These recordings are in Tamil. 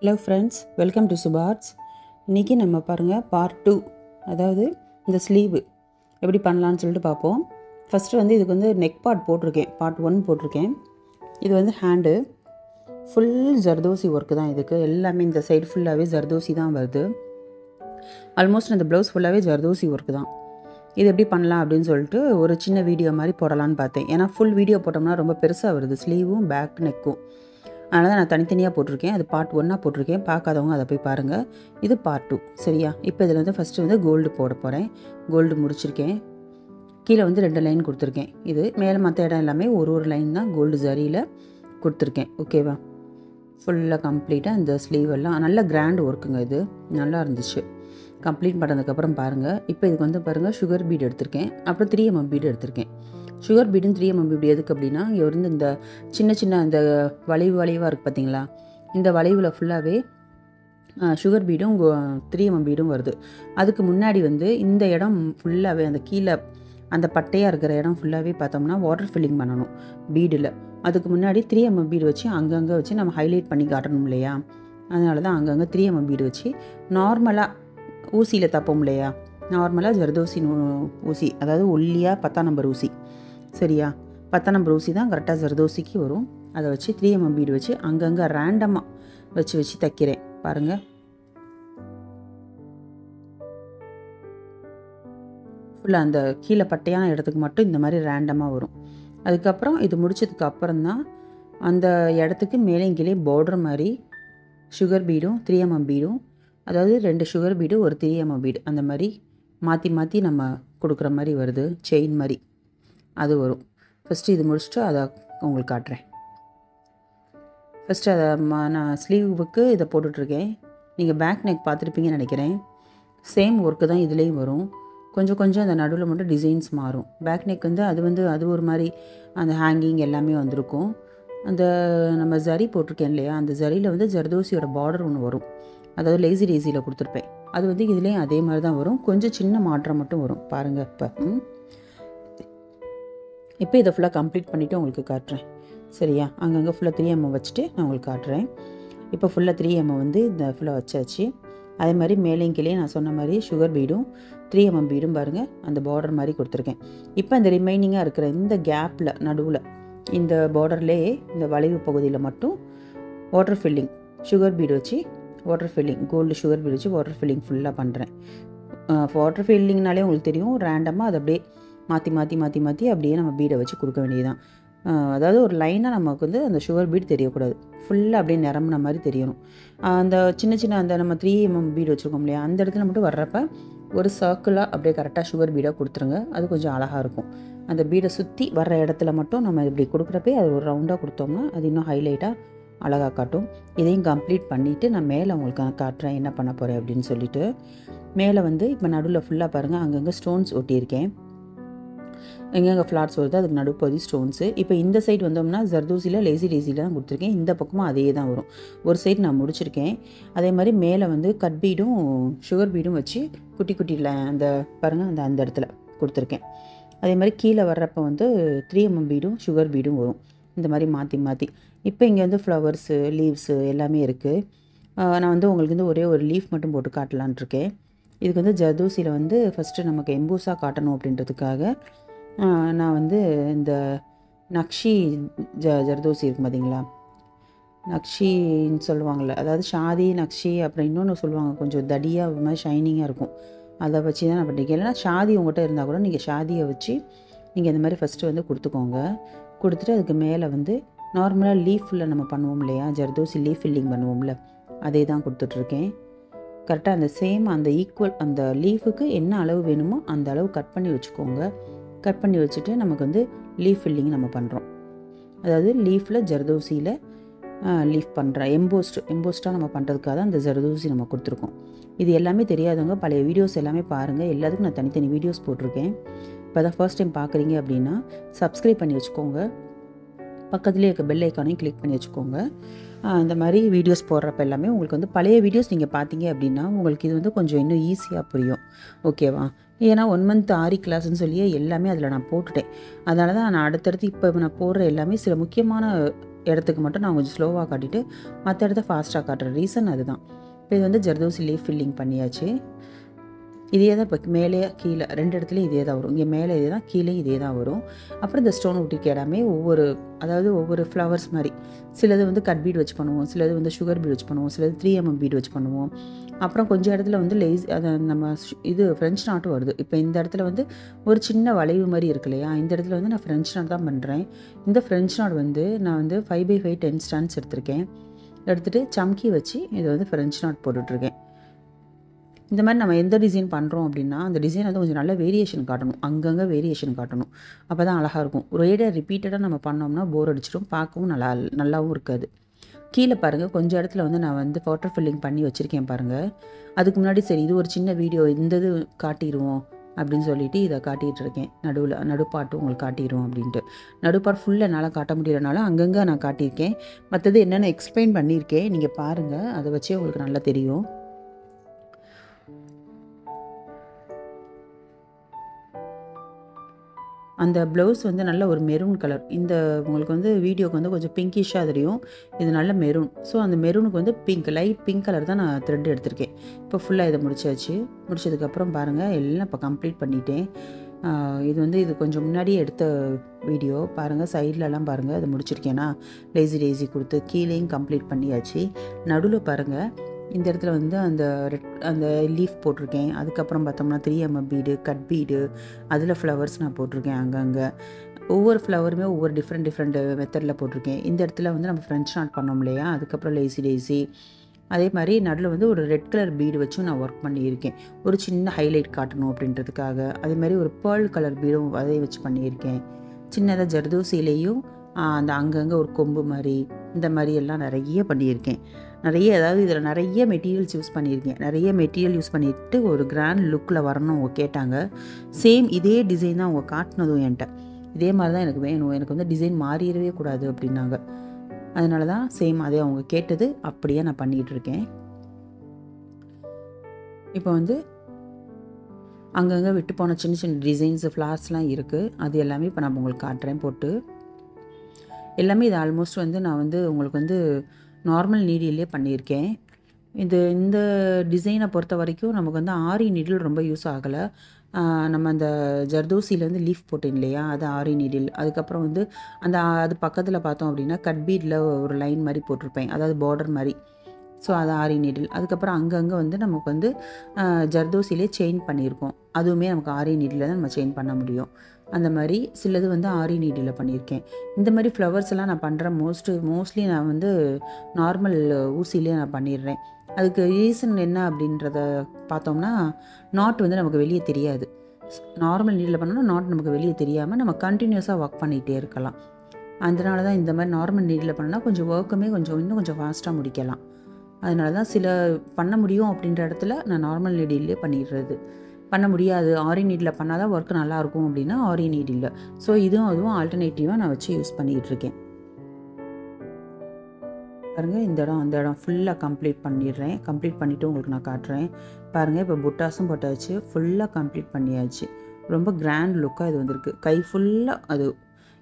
ஹலோ ஃப்ரெண்ட்ஸ், வெல்கம் டு சுபார்ட்ஸ். இன்றைக்கி நம்ம பாருங்கள் பார்ட் 2, அதாவது இந்த ஸ்லீவு எப்படி பண்ணலான்னு சொல்லிட்டு பார்ப்போம். ஃபஸ்ட்டு வந்து இதுக்கு வந்து நெக் பார்ட் போட்டிருக்கேன், பார்ட் 1 போட்டிருக்கேன். இது வந்து ஹேண்டு ஃபுல் ஜர்தோசி ஒர்க்கு தான். இதுக்கு எல்லாமே இந்த சைடு ஃபுல்லாகவே ஜர்தோசி தான் வருது. ஆல்மோஸ்ட் இந்த ப்ளவுஸ் ஃபுல்லாகவே ஜர்தோசி ஒர்க்கு தான். இது எப்படி பண்ணலாம் அப்படின்னு சொல்லிட்டு ஒரு சின்ன வீடியோ மாதிரி போடலான்னு பார்த்தேன். ஏன்னா ஃபுல் வீடியோ போட்டோம்னா ரொம்ப பெருசாக வருது, ஸ்லீவும் பேக் நெக்கும். அதனால் தான் நான் தனித்தனியாக போட்டிருக்கேன். அது பார்ட் 1 போட்டிருக்கேன். பார்க்காதவங்க அதை போய் பாருங்கள். இது பார்ட் 2 சரியா. இப்போ இதில் வந்து ஃபஸ்ட்டு வந்து கோல்டு போட போகிறேன். கோல்டு முடிச்சிருக்கேன். கீழே வந்து 2 லைன் கொடுத்துருக்கேன். இது மேலே மற்ற இடம் எல்லாமே ஒரு லைன் தான் கோல்டு ஜரியில் கொடுத்துருக்கேன். ஓகேவா. ஃபுல்லாக கம்ப்ளீட்டாக இந்த ஸ்லீவ் எல்லாம் நல்ல கிராண்ட் ஒர்க்குங்க. இது நல்லா இருந்துச்சு. கம்ப்ளீட் பண்ணதுக்கப்புறம் பாருங்கள். இப்போ இதுக்கு வந்து பாருங்கள், சுகர் பீடு எடுத்திருக்கேன். அப்புறம் 3mm பீடு எடுத்திருக்கேன். சுகர் பீடும் 3mm பீடு எதுக்கு அப்படின்னா, இங்கே வந்து இந்த சின்ன சின்ன அந்த வளைவாக இருக்குது பார்த்தீங்களா, இந்த வளைவில் ஃபுல்லாகவே சுகர் பீடும் 3mm பீடும் வருது. அதுக்கு முன்னாடி வந்து இந்த இடம் ஃபுல்லாகவே அந்த கீழே அந்த பட்டையாக இருக்கிற இடம் ஃபுல்லாகவே பார்த்தோம்னா வாட்டர் ஃபில்லிங் பண்ணணும் பீடில். அதுக்கு முன்னாடி 3mm பீடு வச்சு அங்கங்கே வச்சு நம்ம ஹைலைட் பண்ணி காட்டணும் இல்லையா. அதனால தான் அங்கங்கே 3mm பீடு வச்சு நார்மலாக ஊசியில் தப்போம் இல்லையா, நார்மலாக ஜர்தோசி ஊசி, அதாவது ஒல்லியாக 10ஆம் நம்பர் ஊசி சரியா. 10ஆம் நம்பர் ஊசி தான் கரெக்டாக ஜர்தோசிக்கு வரும். அதை வச்சு 3mm பீடு வச்சு அங்கங்கே ரேண்டமாக வச்சு தைக்கிறேன் பாருங்கள். ஃபுல்லாக அந்த கீழே பட்டையான இடத்துக்கு மட்டும் இந்த மாதிரி ரேண்டமாக வரும். அதுக்கப்புறம் இது முடிச்சதுக்கு அப்புறம் தான் அந்த இடத்துக்கு மேலே கீழே பார்டர் மாதிரி சுகர் பீடும் 3mm பீடும், அதாவது 2 சுகர் பீடு ஒரு 3mm பீடு, அந்த மாதிரி மாற்றி நம்ம கொடுக்குற மாதிரி வருது. செயின் மாதிரி அது வரும். ஃபஸ்ட்டு இது முடிச்சுட்டு அதை உங்களுக்கு காட்டுறேன். ஃபஸ்ட்டு அதை நான் ஸ்லீவுக்கு இதை போட்டுட்ருக்கேன். நீங்கள் பேக் நெக் பார்த்துருப்பீங்கன்னு நினைக்கிறேன். சேம் ஒர்க்கு தான் இதுலேயும் வரும். கொஞ்சம் அந்த நடுவில் மட்டும் டிசைன்ஸ் மாறும். பேக் நெக் வந்து அது ஒரு மாதிரி அந்த ஹேங்கிங் எல்லாமே வந்திருக்கும். அந்த நம்ம ஜரி போட்டிருக்கேன் இல்லையா, அந்த ஜரியில் வந்து ஜர்தோசியோட பார்டர் ஒன்று வரும். அதாவது லேசி டேசியில் கொடுத்துருப்பேன். அது வந்து இதுலேயும் அதே மாதிரி தான் வரும். கொஞ்சம் சின்ன மாற்றம் மட்டும் வரும் பாருங்கள். இப்போ இதை ஃபுல்லாக கம்ப்ளீட் பண்ணிவிட்டு உங்களுக்கு காட்டுறேன் சரியா. அங்கங்கே ஃபுல்லாக 3mm வச்சுட்டு நான் உங்களுக்கு காட்டுறேன். இப்போ ஃபுல்லாக 3mm வந்து இந்த ஃபுல்லாக வச்சாச்சு. அதே மாதிரி மேலேயும் கீழே நான் சொன்ன மாதிரி சுகர் பீடும் 3mm பீடும் பாருங்கள் அந்த பார்டர் மாதிரி கொடுத்துருக்கேன். இப்போ இந்த ரிமைனிங்காக இருக்கிற இந்த கேப்பில் நடுவில் இந்த பார்டர்லேயே இந்த வளைவு பகுதியில் மட்டும் வாட்டர் ஃபில்லிங் சுகர் பீடு வச்சு water filling gold sugar bead வச்சு வாட்டர் ஃபில்லிங் ஃபுல்லாக பண்ணுறேன். வாட்டர் ஃபில்லிங்னாலே உங்களுக்கு தெரியும், ரேண்டமாக அது அப்படியே மாற்றி அப்படியே நம்ம பீடை வச்சு கொடுக்க வேண்டியதுதான். அதாவது ஒரு லைனாக நமக்கு வந்து அந்த சுகர் பீடு தெரியக்கூடாது, ஃபுல்லாக அப்படியே நிரம்பின மாதிரி தெரியணும். அந்த சின்ன அந்த நம்ம 3mm பீடு வச்சுருக்கோம் இல்லையா, அந்த இடத்துல மட்டும் வர்றப்ப ஒரு சர்க்கிளாக அப்படியே கரெக்டாக சுகர் பீடாக கொடுத்துருங்க. அது கொஞ்சம் அழகாக இருக்கும். அந்த பீடை சுற்றி வர்ற இடத்துல மட்டும் நம்ம இப்படி கொடுக்குறப்பே அது ஒரு ரவுண்டாக கொடுத்தோம்னா அது இன்னும் ஹைலைட்டாக அழகாக காட்டும். இதையும் கம்ப்ளீட் பண்ணிவிட்டு நான் மேலே உங்களுக்கு காட்டுறேன் என்ன பண்ண போகிறேன் அப்படின்னு சொல்லிட்டு. மேலே வந்து இப்போ நடுவில் ஃபுல்லாக பாருங்கள், அங்கங்கே ஸ்டோன்ஸ் ஒட்டியிருக்கேன். எங்கெங்கே ஃப்ளாட்ஸ் வருது அதுக்கு நடுப்பகுதி ஸ்டோன்ஸு. இப்போ இந்த சைடு வந்தோம்னா ஜர்தோசியில் லேசி டேசியில் தான் கொடுத்துருக்கேன். இந்த பக்கமும் அதே தான் வரும். ஒரு சைடு நான் முடிச்சிருக்கேன். அதே மாதிரி மேலே வந்து கட் பீடும் சுகர் பீடும் வச்சு குட்டியில் அந்த பாருங்கள் அந்த இடத்துல கொடுத்துருக்கேன். அதே மாதிரி கீழே வர்றப்போ வந்து 3mm பீடும் சுகர் பீடும் வரும். இந்த மாதிரி மாற்றி இப்போ இங்கே வந்து ஃப்ளவர்ஸு லீவ்ஸு எல்லாமே இருக்குது. நான் வந்து உங்களுக்கு வந்து ஒரே ஒரு லீஃப் மட்டும் போட்டு காட்டலான்ட்ருக்கேன். இதுக்கு வந்து ஜர்தோசியில் வந்து ஃபஸ்ட்டு நமக்கு எம்பூஸாக காட்டணும் அப்படின்றதுக்காக நான் வந்து இந்த நக்ஷி ஜர்தோசி இருக்கும் பார்த்தீங்களா, நக்ஷின்னு சொல்லுவாங்கள்ல, அதாவது ஷாதி நக்ஷி அப்புறம் இன்னொன்று சொல்லுவாங்க, கொஞ்சம் தடியாக ஒரு மாதிரி ஷைனிங்காக இருக்கும். அதை வச்சு தான் நான் பண்ணியிருக்கேன். இல்லைனா ஷாதி உங்கள்கிட்ட இருந்தால் கூட நீங்கள் ஷாதியை வச்சு நீங்கள் இந்த மாதிரி ஃபஸ்ட்டு வந்து கொடுத்துக்கோங்க. கொடுத்துட்டு அதுக்கு மேலே வந்து நார்மலாக லீஃபில் நம்ம பண்ணுவோம் இல்லையா, ஜர்தோசி லீஃப் ஃபில்லிங் பண்ணுவோம்ல, அதே தான் கொடுத்துட்ருக்கேன். கரெக்டாக அந்த சேம் அந்த ஈக்குவல் அந்த லீஃபுக்கு என்ன அளவு வேணுமோ அந்த அளவு கட் பண்ணி வச்சுக்கோங்க. கட் பண்ணி வச்சுட்டு நமக்கு வந்து லீஃப் ஃபில்லிங் நம்ம பண்ணுறோம். அதாவது லீஃபில் ஜர்தோசியில் லீஃப் பண்ணுற எம்போஸ்டாக நம்ம பண்ணுறதுக்காக தான் அந்த ஜர்தோசி நம்ம கொடுத்துருக்கோம். இது எல்லாமே தெரியாதவங்க பழைய வீடியோஸ் எல்லாமே பாருங்கள். எல்லாத்துக்கும் நான் தனித்தனி வீடியோஸ் போட்டிருக்கேன். இப்போ தான் ஃபர்ஸ்ட் டைம் பார்க்குறீங்க அப்படின்னா சப்ஸ்கிரைப் பண்ணி வச்சுக்கோங்க. பக்கத்துலேயே இருக்க பெல் ஐக்கானையும் கிளிக் பண்ணி வச்சுக்கோங்க. இந்த மாதிரி வீடியோஸ் போடுறப்ப எல்லாமே உங்களுக்கு வந்து பழைய வீடியோஸ் நீங்கள் பார்த்தீங்க அப்படின்னா உங்களுக்கு இது வந்து கொஞ்சம் இன்னும் ஈஸியாக புரியும். ஓகேவா. ஏன்னா 1 மந்த் ஆரி கிளாஸ்ன்னு சொல்லியே எல்லாமே அதில் நான் போட்டுட்டேன். அதனால தான் நான் அடுத்தடுத்து இப்போ நான் போடுற எல்லாமே சில முக்கியமான இடத்துக்கு மட்டும் நான் கொஞ்சம் ஸ்லோவாக காட்டிட்டு மற்ற இடத்த ஃபாஸ்ட்டாக காட்டுற ரீசன் அதுதான். இப்போ இது வந்து ஜர்தோசி லீஃப் ஃபில்லிங் பண்ணியாச்சு. இதே தான் இப்போ மேலே கீழே 2 இடத்துலையும் இதே தான் வரும். இங்கே மேலே இதே தான், கீழே இதே தான் வரும். அப்புறம் இந்த ஸ்டோன் ஊட்டி கேடாமே ஒவ்வொரு ஃப்ளவர்ஸ் மாதிரி சிலது வந்து கட் பீட் வச்சு பண்ணுவோம், சிலது வந்து சுகர் பீட் வச்சு பண்ணுவோம், சிலது 3mm பீட் வச்சு பண்ணுவோம். அப்புறம் கொஞ்சம் இடத்துல வந்து அதை நம்ம இது ஃப்ரெஞ்ச் நாட்டும் வருது. இப்போ இந்த இடத்துல வந்து ஒரு சின்ன வளைவு மாதிரி இருக்கு இல்லையா, இந்த இடத்துல வந்து நான் ஃப்ரெஞ்ச் நாட் தான் பண்ணுறேன். இந்த ஃப்ரெஞ்ச் நாட் வந்து நான் வந்து 5x5 10 ஸ்டாண்ட்ஸ் எடுத்திருக்கேன். எடுத்துகிட்டு சம்கி வச்சு இதை வந்து ஃப்ரெஞ்ச் நாட் போட்டுட்ருக்கேன். இந்த மாதிரி நம்ம எந்த டிசைன் பண்ணுறோம் அப்படின்னா அந்த டிசைன் வந்து கொஞ்சம் நல்ல வேரியேஷன் காட்டணும், அங்கங்கே வேரியேஷன் காட்டணும். அப்போ தான் அழகாக இருக்கும். ஒரேடாக ரிப்பீட்டடாக நம்ம பண்ணோம்னா போர் அடிச்சிடும், பார்க்கவும் நல்லாவும் இருக்காது. கீழே பாருங்கள், கொஞ்சம் இடத்துல வந்து நான் வந்து வாட்டர் ஃபில்லிங் பண்ணி வச்சுருக்கேன் பாருங்கள். அதுக்கு முன்னாடி சரி இது ஒரு சின்ன வீடியோ இந்த இது காட்டிடுவோம் அப்படின்னு சொல்லிட்டு இதை காட்டிகிட்டு இருக்கேன். நடுப்பாட்டு உங்களுக்கு காட்டிடுவோம் அப்படின்ட்டு. நடுப்பாட்டு ஃபுல்லாக என்னால் காட்ட முடியலனால அங்கங்கே நான் காட்டியிருக்கேன். மற்றது என்னென்னு எக்ஸ்பிளைன் பண்ணியிருக்கேன், நீங்கள் பாருங்கள், அதை வச்சே உங்களுக்கு நல்லா தெரியும். அந்த ப்ளவுஸ் வந்து நல்ல ஒரு மெரூன் கலர். இந்த உங்களுக்கு வந்து வீடியோக்கு வந்து கொஞ்சம் பிங்கிஷாக தெரியும், இது நல்ல மெரூன். ஸோ அந்த மெரூனுக்கு வந்து லைட் பிங்க் கலர் தான் நான் த்ரெட் எடுத்திருக்கேன். இப்போ ஃபுல்லாக இதை முடிச்சாச்சு. முடிச்சதுக்கப்புறம் பாருங்கள், எல்லாம் இப்போ கம்ப்ளீட் பண்ணிட்டேன். இது கொஞ்சம் முன்னாடியே எடுத்த வீடியோ பாருங்கள். சைட்லலாம் பாருங்கள், அதை முடிச்சிருக்கேன்னா லேசி கொடுத்து கீழேயும் கம்ப்ளீட் பண்ணியாச்சு. நடுவில் பாருங்கள், இந்த இடத்துல வந்து அந்த லீஃப் போட்டிருக்கேன். அதுக்கப்புறம் பார்த்தோம்னா 3mm பீடு, கட் பீடு, அதில் ஃப்ளவர்ஸ் நான் போட்டிருக்கேன். அங்கங்கே ஒவ்வொரு ஃப்ளவருமே ஒவ்வொரு டிஃப்ரெண்ட் மெத்தடில் போட்டிருக்கேன். இந்த இடத்துல வந்து நம்ம ஃப்ரெஞ்ச் நாட் பண்ணோம் இல்லையா, அதுக்கப்புறம் லேசி அதே மாதிரி நடுவில் வந்து ஒரு ரெட் கலர் பீடு வச்சும் நான் ஒர்க் பண்ணியிருக்கேன், ஒரு சின்ன ஹைலைட் காட்டணும் அப்படின்றதுக்காக. அதே மாதிரி ஒரு பேர்ல் கலர் பீடும் அதை வச்சு பண்ணியிருக்கேன். சின்னதாக ஜர்தோசிலையும் அந்த அங்கங்கே ஒரு கொம்பு மாதிரி இந்த மாதிரி எல்லாம் நிறைய பண்ணியிருக்கேன். இதில் நிறைய மெட்டீரியல்ஸ் யூஸ் பண்ணியிருக்கேன். நிறைய மெட்டீரியல் யூஸ் பண்ணிட்டு ஒரு கிராண்ட் லுக்கில் வரணும் அவங்க கேட்டாங்க. சேம் இதே டிசைன் தான் அவங்க காட்டினதும் என்கிட்ட. இதே மாதிரி தான் எனக்கு வேணும், எனக்கு வந்து டிசைன் மாறிடவே கூடாது அப்படின்னாங்க. அதனால தான் சேம் அதே அவங்க கேட்டது அப்படியே நான் பண்ணிகிட்டு இருக்கேன். இப்போ வந்து அங்கங்கே விட்டு போன சின்ன சின்ன டிசைன்ஸு ஃப்ளார்ஸ்லாம் இருக்குது. அது எல்லாமே இப்போ நான் உங்களுக்கு காட்டுறேன் போட்டு. எல்லாமே இது ஆல்மோஸ்ட் வந்து நான் வந்து உங்களுக்கு வந்து நார்மல் நீடிலே பண்ணியிருக்கேன். இந்த டிசைனை பொறுத்த வரைக்கும் நமக்கு வந்து ஆரி நீடில் ரொம்ப யூஸ் ஆகலை. நம்ம அந்த ஜர்தோசிலேருந்து லீஃப் போட்டேன் இல்லையா, அது ஆரி நீடில். அதுக்கப்புறம் வந்து அது பக்கத்தில் பார்த்தோம் அப்படின்னா கட் பீடில் ஒரு லைன் மாதிரி போட்டிருப்பேன், அதாவது பார்டர் மாதிரி. ஸோ அது ஆரி நீடில். அதுக்கப்புறம் அங்கங்கே வந்து நமக்கு வந்து ஜர்தோசிலே செயின் பண்ணியிருக்கோம். அதுவுமே நமக்கு ஆரி நீடில் தான் நம்ம செயின் பண்ண முடியும். அந்த மாதிரி சிலது வந்து ஆரி நீடில் பண்ணியிருக்கேன். இந்த மாதிரி ஃப்ளவர்ஸ் எல்லாம் நான் பண்ணுறேன். மோஸ்ட்லி நான் வந்து நார்மல் ஊசிலே நான் பண்ணிடுறேன். அதுக்கு ரீசன் என்ன அப்படின்றத பார்த்தோம்னா, நாட் வந்து நமக்கு வெளியே தெரியாது. நார்மல் நீடில் பண்ணோம்னா நாட் நமக்கு வெளியே தெரியாமல் நம்ம கண்டினியூஸாக ஒர்க் பண்ணிகிட்டே இருக்கலாம். அதனால தான் இந்த மாதிரி நார்மல் நீடில் பண்ணோன்னா கொஞ்சம் ஒர்க்குமே இன்னும் கொஞ்சம் ஃபாஸ்ட்டாக முடிக்கலாம். அதனால தான் சில பண்ண முடியும் அப்படின்ற இடத்துல நான் நார்மல் நீடிலே பண்ணிடுறது. பண்ண முடியாது, ஆரி நீடில் பண்ணால் தான் ஒர்க் நல்லாயிருக்கும் அப்படின்னா ஆரி நீடில். ஸோ அதுவும் ஆல்டர்னேட்டிவாக நான் வச்சு யூஸ் பண்ணிகிட்ருக்கேன். பாருங்கள், இந்த இடம் அந்த இடம் ஃபுல்லாக கம்ப்ளீட் பண்ணிடுறேன். கம்ப்ளீட் பண்ணிவிட்டு உங்களுக்கு நான் காட்டுறேன். பாருங்கள், இப்போ புட்டாஸும் போட்டாச்சு, ஃபுல்லாக கம்ப்ளீட் பண்ணியாச்சு. ரொம்ப கிராண்ட் லுக்காக இது வந்திருக்கு. கை ஃபுல்லாக அது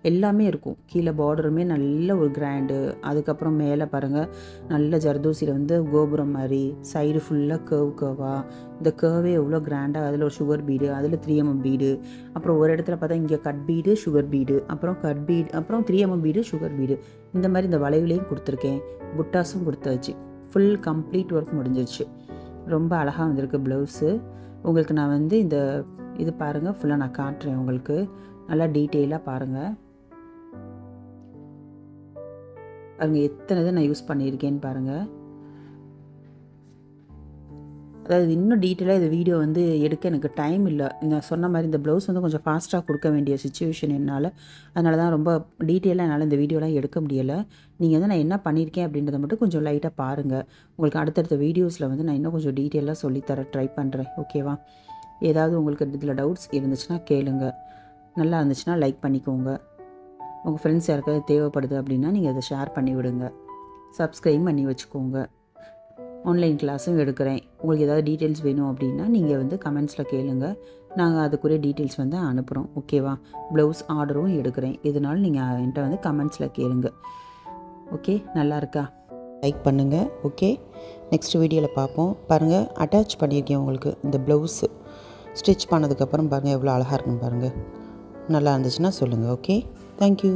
எல்லாமே இருக்கும். கீழே பார்டருமே நல்ல ஒரு கிராண்டு. அதுக்கப்புறம் மேலே பாருங்கள், நல்ல ஜர்தோசியில் வந்து கோபுரம் மாதிரி சைடு ஃபுல்லாக கர்வாக, இந்த கர்வே எவ்வளோ கிராண்டாக, அதில் ஒரு சுகர் பீடு, அதில் 3mm பீடு, அப்புறம் ஒரு இடத்துல பார்த்தா இங்கே கட் பீடு, சுகர் பீடு, அப்புறம் கட் பீடு, அப்புறம் 3mm பீடு, சுகர் பீடு, இந்த மாதிரி இந்த வளைவுலையும் கொடுத்துருக்கேன். புட்டாஸும் கொடுத்தாச்சு. ஃபுல் கம்ப்ளீட் ஒர்க் முடிஞ்சிருச்சு. ரொம்ப அழகாக வந்திருக்கு ப்ளவுஸு. உங்களுக்கு நான் வந்து இது பாருங்கள், ஃபுல்லாக நான் காட்டுறேன் உங்களுக்கு, நல்லா டீட்டெயிலாக பாருங்கள். பாருங்கள் எத்தனை இதை நான் யூஸ் பண்ணியிருக்கேன்னு பாருங்கள். அதாவது இன்னும் டீட்டெயிலாக இந்த வீடியோ வந்து எடுக்க எனக்கு டைம் இல்லை. நான் சொன்ன மாதிரி இந்த ப்ளவுஸ் வந்து கொஞ்சம் ஃபாஸ்ட்டாக கொடுக்க வேண்டிய சுச்சுவேஷன் என்னால். அதனால தான் ரொம்ப டீட்டெயிலாக என்னால் இந்த வீடியோலாம் எடுக்க முடியலை. நீங்கள் வந்து நான் என்ன பண்ணியிருக்கேன் அப்படின்றத மட்டும் கொஞ்சம் லைட்டாக பாருங்கள். உங்களுக்கு அடுத்தடுத்த வீடியோஸில் வந்து நான் இன்னும் கொஞ்சம் டீட்டெயிலாக சொல்லித்தர ட்ரை பண்ணுறேன். ஓகேவா? ஏதாவது உங்களுக்கு இதில் டவுட்ஸ் இருந்துச்சுன்னா கேளுங்க. நல்லா இருந்துச்சுன்னா லைக் பண்ணிக்கோங்க. உங்கள் ஃப்ரெண்ட்ஸ் யாருக்காவது தேவைப்படுது அப்படின்னா நீங்கள் அதை ஷேர் பண்ணி விடுங்க. சப்ஸ்கிரைப் பண்ணி வச்சுக்கோங்க. ஆன்லைன் கிளாஸும் எடுக்கிறேன். உங்களுக்கு ஏதாவது டீட்டெயில்ஸ் வேணும் அப்படின்னா நீங்கள் வந்து கமெண்ட்ஸில் கேளுங்க. நாங்கள் அதுக்குரிய டீட்டெயில்ஸ் வந்து அனுப்புகிறோம். ஓகேவா? ப்ளவுஸ் ஆர்டரும் எடுக்கிறேன். இதனால நீங்கள் என்கிட்ட வந்து கமெண்ட்ஸில் கேளுங்க. ஓகே, நல்லா இருக்கா? லைக் பண்ணுங்கள். ஓகே, நெக்ஸ்ட் வீடியோவில் பார்ப்போம். பாருங்கள், அட்டாச் பண்ணியிருக்கேன் உங்களுக்கு இந்த ப்ளவுஸு. ஸ்டிச் பண்ணதுக்கப்புறம் பாருங்கள் எவ்வளோ அழகாக இருக்குன்னு பாருங்கள். நல்லா இருந்துச்சுன்னா சொல்லுங்கள். Okay, thank you.